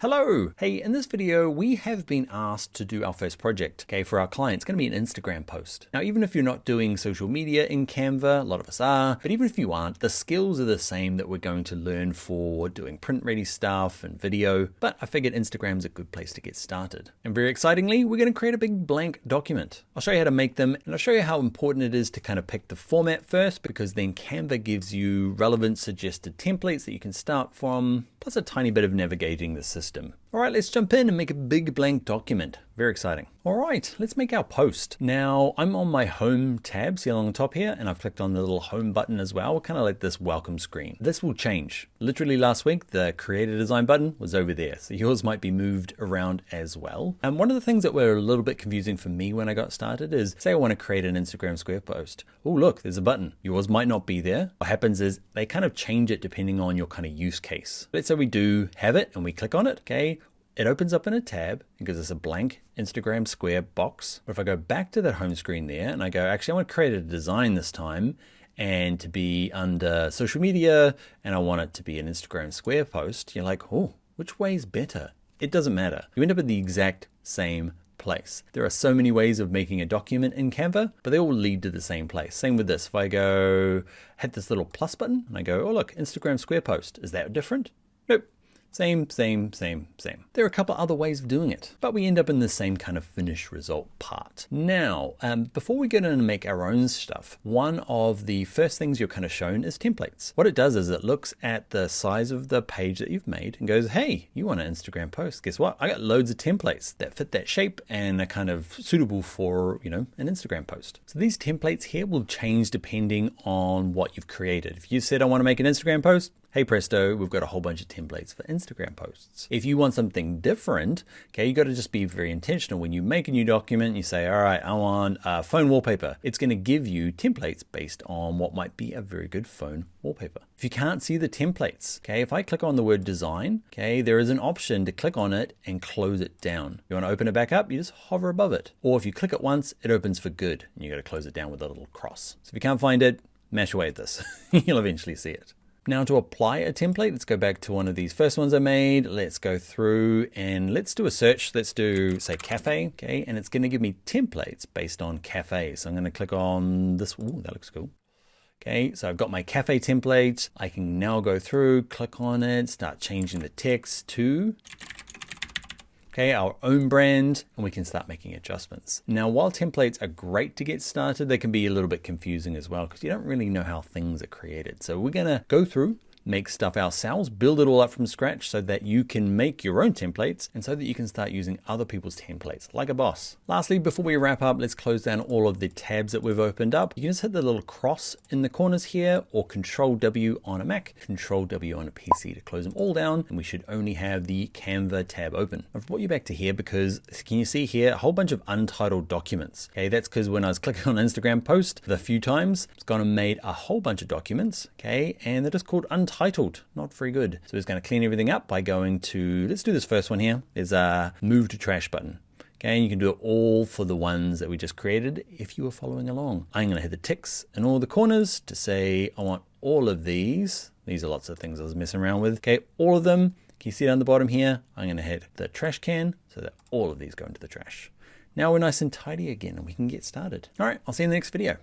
Hello! Hey, in this video, we have been asked to do our first project, okay, for our client. It's going to be an Instagram post. Now, even if you're not doing social media in Canva, a lot of us are, but even if you aren't, the skills are the same that we're going to learn for doing print-ready stuff and video, but I figured Instagram's a good place to get started. And very excitingly, we're going to create a big blank document. I'll show you how to make them, and I'll show you how important it is to kind of pick the format first, because then Canva gives you relevant suggested templates that you can start from, plus a tiny bit of navigating the system. All right, let's jump in and make a big blank document. Very exciting. All right, let's make our post. Now, I'm on my home tab, see along the top here, and I've clicked on the little home button as well, kind of like this welcome screen. This will change. Literally last week, the create a design button was over there, so yours might be moved around as well. And one of the things that were a little bit confusing for me when I got started is, say I want to create an Instagram Square post. Oh, look, there's a button. Yours might not be there. What happens is they kind of change it depending on your kind of use case. Let's say we do have it and we click on it, okay? It opens up in a tab and gives us a blank Instagram Square box. But if I go back to that home screen there and I go, actually, I want to create a design this time and to be under social media, and I want it to be an Instagram Square post, you're like, oh, which way is better? It doesn't matter. You end up at the exact same place. There are so many ways of making a document in Canva, but they all lead to the same place. Same with this. If I go, hit this little plus button and I go, oh, look, Instagram Square post. Is that different? Nope. Same. There are a couple other ways of doing it, but we end up in the same kind of finished result part. Now, before we get in and make our own stuff, one of the first things you're kind of shown is templates. What it does is it looks at the size of the page that you've made and goes, hey, you want an Instagram post? Guess what? I got loads of templates that fit that shape and are kind of suitable for, an Instagram post. So these templates here will change depending on what you've created. If you said, I want to make an Instagram post, hey presto, we've got a whole bunch of templates for Instagram posts. If you want something different, okay, you got to just be very intentional. When you make a new document, you say, all right, I want a phone wallpaper. It's going to give you templates based on what might be a very good phone wallpaper. If you can't see the templates, okay, if I click on the word design, okay, there is an option to click on it and close it down. You want to open it back up, you just hover above it. Or if you click it once, it opens for good, and you got to close it down with a little cross. So if you can't find it, mash away at this. You'll eventually see it. Now to apply a template, let's go back to one of these first ones I made. Let's go through and let's do a search. Let's do, say, cafe, okay? And it's gonna give me templates based on cafe. So I'm gonna click on this. Ooh, that looks cool. Okay, so I've got my cafe template. I can now go through, click on it, start changing the text to, okay, our own brand, and we can start making adjustments. Now, while templates are great to get started, they can be a little bit confusing as well because you don't really know how things are created. So we're gonna go through, make stuff ourselves, build it all up from scratch so that you can make your own templates and so that you can start using other people's templates like a boss. Lastly, before we wrap up, let's close down all of the tabs that we've opened up. You can just hit the little cross in the corners here or Control W on a Mac, Control W on a PC to close them all down, and we should only have the Canva tab open. I've brought you back to here because can you see here a whole bunch of untitled documents? Okay, that's because when I was clicking on an Instagram post the few times, it's gone and made a whole bunch of documents, okay, and they're just called untitled. Not very good. So it's going to clean everything up by going to, let's do this first one here. There's a move to trash button. Okay, and you can do it all for the ones that we just created if you were following along. I'm going to hit the ticks in all the corners to say I want all of these. These are lots of things I was messing around with. Okay, all of them. Can you see down the bottom here? I'm going to hit the trash can so that all of these go into the trash. Now we're nice and tidy again and we can get started. All right, I'll see you in the next video.